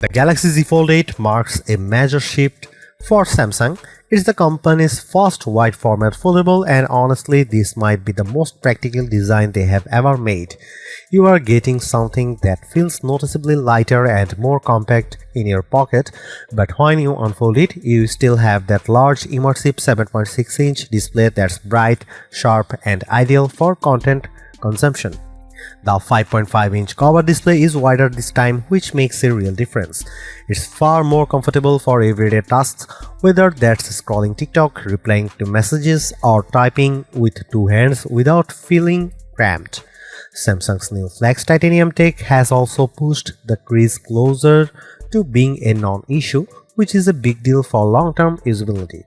The Galaxy Z Fold 8 marks a major shift for Samsung. It's the company's first wide format foldable, and honestly this might be the most practical design they have ever made. You are getting something that feels noticeably lighter and more compact in your pocket, but when you unfold it, you still have that large immersive 7.6-inch display that's bright, sharp and ideal for content consumption. The 5.5-inch cover display is wider this time, which makes a real difference. It's far more comfortable for everyday tasks, whether that's scrolling TikTok, replying to messages, or typing with two hands without feeling cramped. Samsung's new Flex Titanium tech has also pushed the crease closer to being a non-issue, which is a big deal for long-term usability.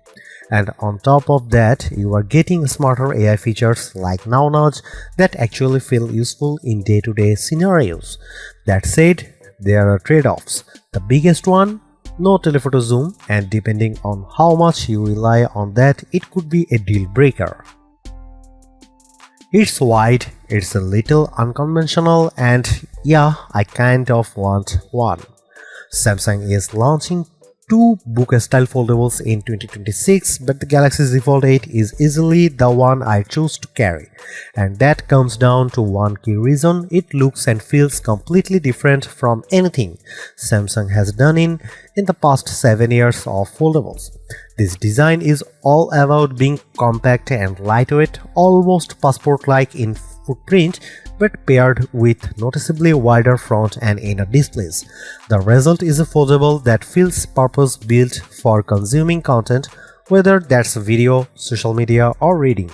And on top of that, you are getting smarter AI features like Now Nudge that actually feel useful in day-to-day scenarios. That said, there are trade-offs. The biggest one, no telephoto zoom, and depending on how much you rely on that, it could be a deal breaker. It's wide, it's a little unconventional, and yeah, I kind of want one. Samsung is launching two book-style foldables in 2026, but the Galaxy Z Fold 8 is easily the one I choose to carry. And that comes down to one key reason: it looks and feels completely different from anything Samsung has done in the past 7 years of foldables. This design is all about being compact and lightweight, almost passport-like in footprint, but paired with noticeably wider front and inner displays. The result is a foldable that feels purpose-built for consuming content, whether that's video, social media, or reading.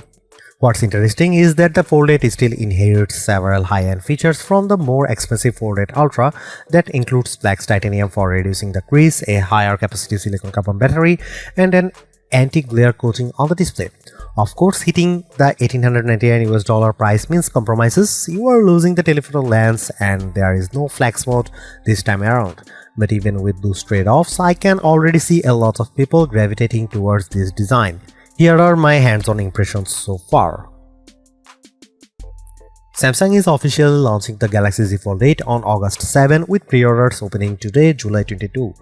What's interesting is that the Fold 8 still inherits several high-end features from the more expensive Fold 8 Ultra that includes Flex Titanium for reducing the crease, a higher capacity silicon carbon battery, and an anti-glare coating on the display. Of course, hitting the $1,899 price means compromises. You are losing the telephoto lens and there is no flex mode this time around. But even with those trade-offs, I can already see a lot of people gravitating towards this design. Here are my hands-on impressions so far. Samsung is officially launching the Galaxy Z Fold 8 on August 7 with pre-orders opening today, July 22.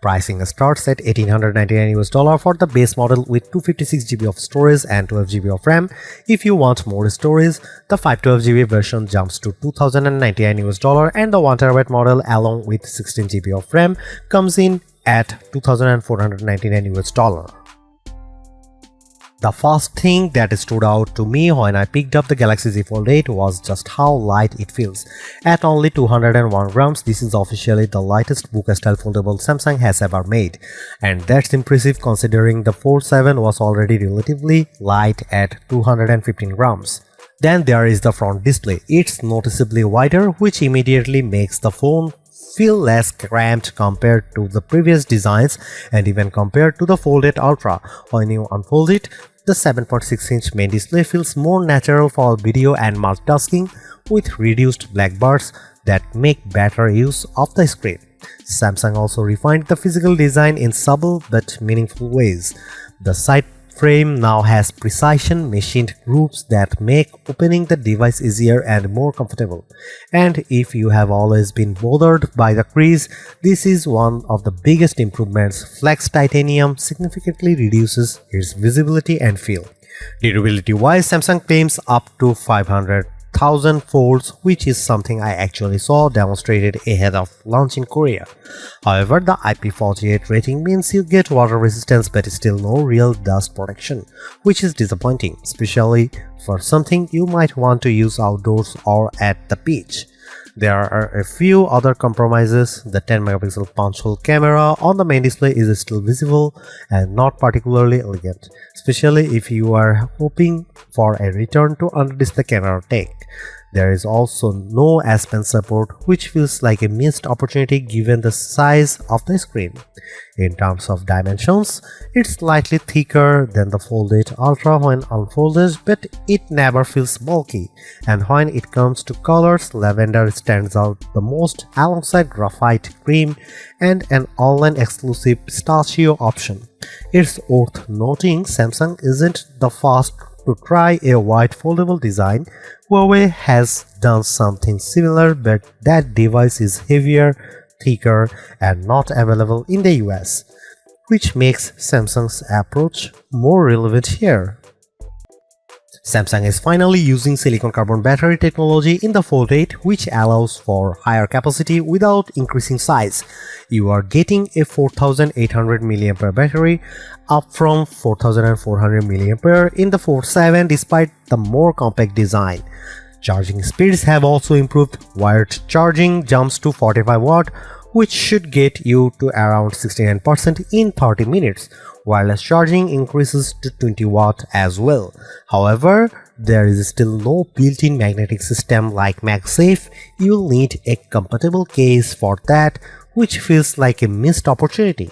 Pricing starts at $1,899 for the base model with 256GB of storage and 12GB of RAM. If you want more storage, the 512GB version jumps to $2,099 and the 1TB model along with 16GB of RAM comes in at $2,499. The first thing that stood out to me when I picked up the Galaxy Z Fold 8 was just how light it feels. At only 201 grams, this is officially the lightest book-style foldable Samsung has ever made. And that's impressive considering the Fold 7 was already relatively light at 215 grams. Then there is the front display. It's noticeably wider, which immediately makes the phone feel less cramped compared to the previous designs and even compared to the Fold 8 Ultra. When you unfold it, the 7.6-inch main display feels more natural for video and multitasking with reduced black bars that make better use of the screen. Samsung also refined the physical design in subtle but meaningful ways. The side frame now has precision machined grooves that make opening the device easier and more comfortable. And if you have always been bothered by the crease, this is one of the biggest improvements. Flex Titanium significantly reduces its visibility and feel. Durability-wise, Samsung claims up to 500,000 folds, which is something I actually saw demonstrated ahead of launch in Korea. However, the IP48 rating means you get water resistance but still no real dust protection, which is disappointing, especially for something you might want to use outdoors or at the beach. There are a few other compromises. The 10-megapixel punch hole camera on the main display is still visible and not particularly elegant, especially if you are hoping for a return to under-display camera tech. There is also no S Pen support, which feels like a missed opportunity given the size of the screen. In terms of dimensions, it's slightly thicker than the Fold 8 Ultra when unfolded, but it never feels bulky. And when it comes to colors, lavender stands out the most alongside graphite cream and an online exclusive pistachio option. It's worth noting Samsung isn't the first to try a white foldable design. Huawei has done something similar, but that device is heavier, thicker, and not available in the US, which makes Samsung's approach more relevant here. Samsung is finally using silicon carbon battery technology in the Fold 8, which allows for higher capacity without increasing size. You are getting a 4800 mAh battery, up from 4400 mAh in the Fold 7 despite the more compact design. Charging speeds have also improved. Wired charging jumps to 45 watt, which should get you to around 69% in 30 minutes. Wireless charging increases to 20 watt as well. However, there is still no built-in magnetic system like MagSafe. You'll need a compatible case for that, which feels like a missed opportunity.